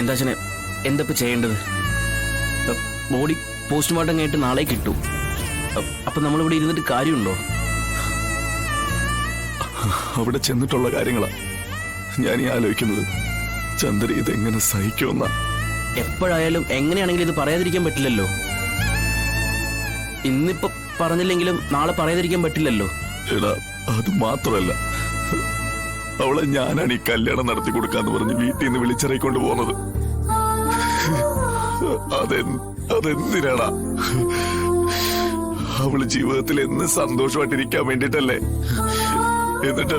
എന്താ അച്ഛനെ എന്താ ഇപ്പൊ ചെയ്യേണ്ടത്? ബോഡി പോസ്റ്റ്മോർട്ടം കഴിഞ്ഞിട്ട് നാളെ കിട്ടും. അപ്പൊ നമ്മളിവിടെ ഇരുന്നിട്ട് കാര്യമുണ്ടോ? അവിടെ ചെന്നിട്ടുള്ള കാര്യങ്ങളാ ഞാൻ ഈ ആലോചിക്കുന്നത്. ചന്ദ്ര ഇതെങ്ങനെ സഹിക്കുമെന്ന. എപ്പോഴായാലും എങ്ങനെയാണെങ്കിലും ഇത് പറയാതിരിക്കാൻ പറ്റില്ലല്ലോ. ഇന്നിപ്പോ പറഞ്ഞില്ലെങ്കിലും നാളെ പറയാതിരിക്കാൻ പറ്റില്ലല്ലോ. എടാ അത് മാത്രമല്ല, അവളെ ഞാനാണ് ഈ കല്യാണം നടത്തി കൊടുക്കാന്ന് പറഞ്ഞ് വീട്ടിൽ നിന്ന് വിളിച്ചിറക്കൊണ്ട് പോകുന്നത്. അതെന്തിനാടാ? അവള് ജീവിതത്തിൽ എന്ന് സന്തോഷമായിട്ടിരിക്കാൻ വേണ്ടിട്ടല്ലേ? എന്നിട്ട്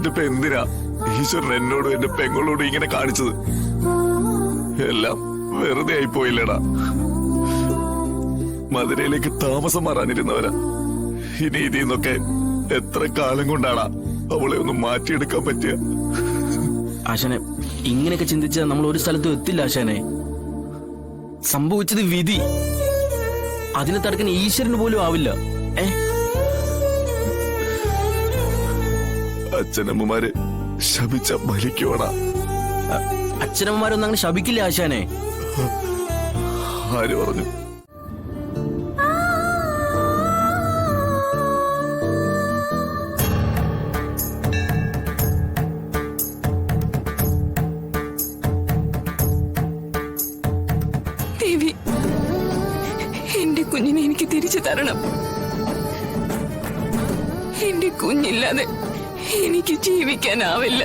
ഇപ്പൊ എന്തിനാ ഈശ്വരൻ എന്നോടും എന്റെ പെങ്ങളോടും ഇങ്ങനെ കാണിച്ചത്? എല്ലാം വെറുതെ ആയിപ്പോയില്ലടാ. മധുരയിലേക്ക് താമസം മാറാനിരുന്നവരാ. ഇനി ഇതിന്നൊക്കെ എത്ര കാലം കൊണ്ടാണ് അവളെ ഒന്ന് മാറ്റിയെടുക്കാൻ പറ്റിയ? ആശാനെ ഇങ്ങനെയൊക്കെ ചിന്തിച്ചാൽ നമ്മൾ ഒരു സ്ഥലത്തും എത്തില്ല ആശാനെ. സംഭവിച്ചത് വിധി. അതിനെ തടുക്കാൻ ഈശ്വരന് പോലും ആവില്ല. അച്ഛനമ്മമാര് ശപിച്ച ബലിക്കോടാ. അച്ഛനമ്മമാരൊന്നും അങ്ങനെ ശപിക്കില്ല ആശാനെ. ആര് പറഞ്ഞു? ദേവി, എന്റെ കുഞ്ഞിനെ എനിക്ക് തിരിച്ചു തരണം. എന്റെ കുഞ്ഞില്ലാതെ എനിക്ക് ജീവിക്കാനാവില്ല.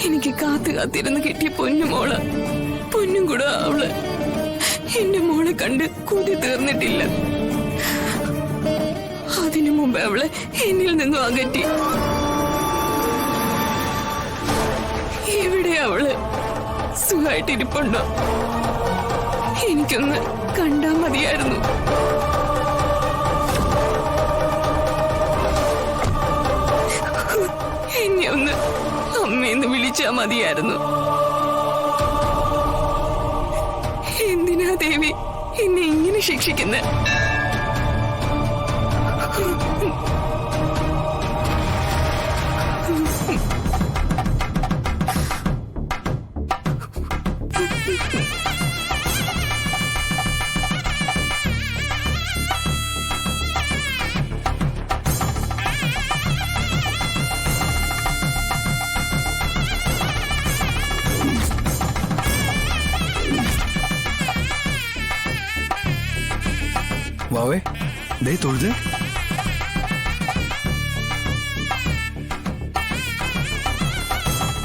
എനിക്ക് കാത്തിരുന്ന് കിട്ടിയ പൊന്നുമോള്, പൊന്നും കൂടെ അവള്. എന്റെ മോളെ കണ്ട് കൊതി തീർന്നിട്ടില്ല. അതിനു മുമ്പ് അവളെ എന്നിൽ നിന്നും അകറ്റി. എവിടെ അവള്? സുഖമായിട്ടിരിപ്പുണ്ടോ? എനിക്കൊന്ന് കണ്ടാ മതിയായിരുന്നു. എന്നെ ഒന്ന് അമ്മയെന്ന് വിളിച്ചാ മതിയായിരുന്നു. എന്തിനാ ദേവി എന്നെ ഇങ്ങനെ ശിക്ഷിക്കുന്നത്? വാവേ ദേ തൊഴുത്.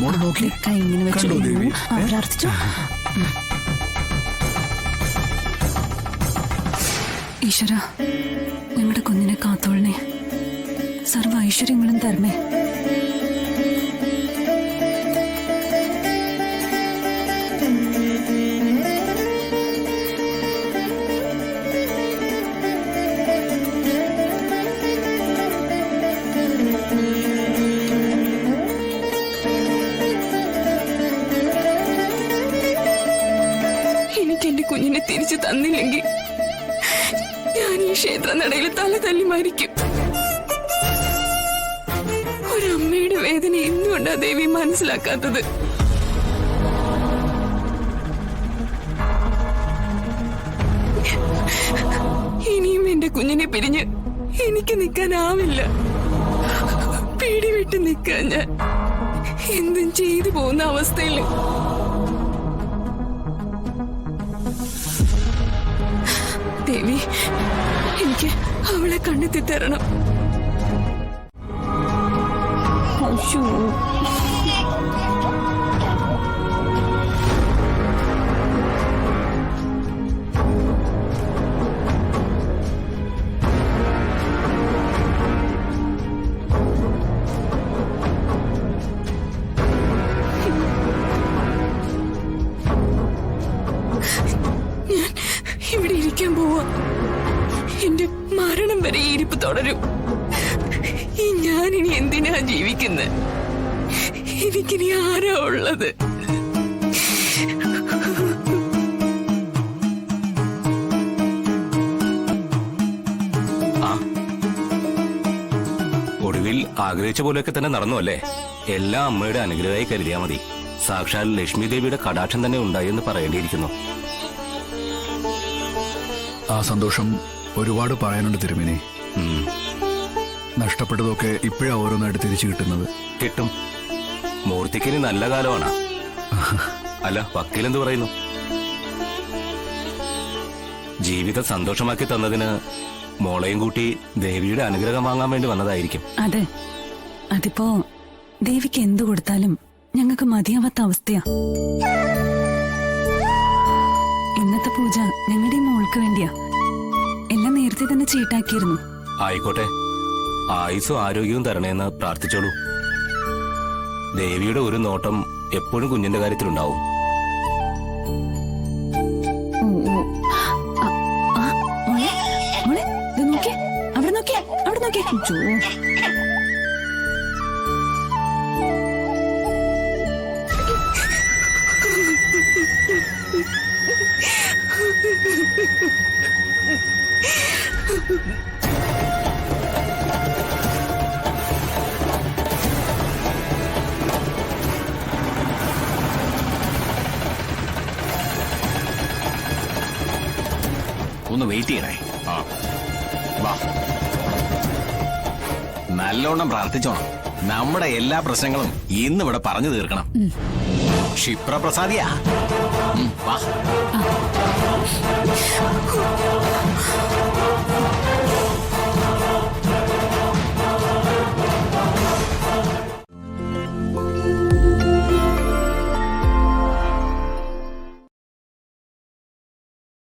മോള് നോക്കി കണ്ടോ ദേവി? ഈശ്വര, ഞങ്ങളുടെ കുഞ്ഞിനെ കാത്തോളണേ. സർവ്വ ഐശ്വര്യങ്ങളും തരണേ. എന്റെ കുഞ്ഞിനെ തിരിച്ചു തന്നില്ലെങ്കിൽ ഞാൻ ഈ ക്ഷേത്ര നടയിൽ തല തല്ലി മരിക്കും. ഒരമ്മയുടെ വേദന എന്തുകൊണ്ടാ ദേവി മനസ്സിലാക്കാത്തത്? ഇനിയും എന്റെ കുഞ്ഞിനെ പിരിഞ്ഞ് എനിക്ക് നിൽക്കാനാവില്ല. പിടിവിട്ട് നിൽക്കാൻ ഞാൻ എന്തും ചെയ്തു പോകുന്ന അവസ്ഥയിൽ. ദേവി, എനിക്ക് അവളെ കണ്ടെത്തി തരണം. ഞാൻ ഇവിടെ ഇരിക്കാൻ പോവാ. എന്റെ മരണം വരെ ഈ ഇരിപ്പ് തുടരും. ഈ ഞാനിനി എന്തിനാ ജീവിക്കുന്നത്? എനിക്കിനി ആരാ ഉള്ളത്? ഒടുവിൽ ആഗ്രഹിച്ച പോലെയൊക്കെ തന്നെ നടന്നു അല്ലേ? എല്ലാം അമ്മയുടെ അനുഗ്രഹമായി കരുതിയാ മതി. സാക്ഷാൽ ലക്ഷ്മി ദേവിയുടെ കടാക്ഷം തന്നെ ഉണ്ടായി എന്ന് പറയേണ്ടിയിരിക്കുന്നു. ആ സന്തോഷം ഒരുപാട് പറയാനുണ്ട് തിരുമേനി. ഉം. നഷ്ടപ്പെട്ടതൊക്കെ ഇപ്പോഴാ ഓരോന്നായിട്ട് തിരിച്ചു കിട്ടുന്നത്. കിട്ടും. മൂർത്തിക്കിനി നല്ല കാലമാണ്. അല്ല, വക്കീലെന്ത് പറയുന്നു? ജീവിതം സന്തോഷമാക്കി തന്നതിന് മോളെയും കൂട്ടി ദേവിയുടെ അനുഗ്രഹം വാങ്ങാൻ വേണ്ടി വന്നതായിരിക്കും. അതെ, അതിപ്പോ ദേവിക്ക് എന്തു കൊടുത്താലും ഞങ്ങൾക്ക് മതിയാവാത്ത അവസ്ഥയാ. ഇന്നത്തെ പൂജ ഞങ്ങളുടെ ഈ മോൾക്ക് വേണ്ടിയാ. എല്ലാം നേരത്തെ തന്നെ ചീട്ടാക്കിയിരുന്നു. ആയിക്കോട്ടെ, ആയുസ്സും ആരോഗ്യവും തരണേന്ന് പ്രാർത്ഥിച്ചോളൂ. ദേവിയുടെ ഒരു നോട്ടം എപ്പോഴും കുഞ്ഞിന്റെ കാര്യത്തിലുണ്ടാവും. ഓ, ഓ. ആ, ആ, മോളെ, മോളെ, ദേ നോക്കിയേ, അവിടെ നോക്കിയേ, അവിടെ നോക്കിയേ. അയ്യോ. ഒന്ന് വെയിറ്റ് ചെയ്യണേ. വാ, നല്ലോണം പ്രാർത്ഥിച്ചോണം. നമ്മുടെ എല്ലാ പ്രശ്നങ്ങളും ഇന്ന് ഇവിടെ പറഞ്ഞു തീർക്കണം. ക്ഷിപ്രപ്രസാദിയാ. വാ.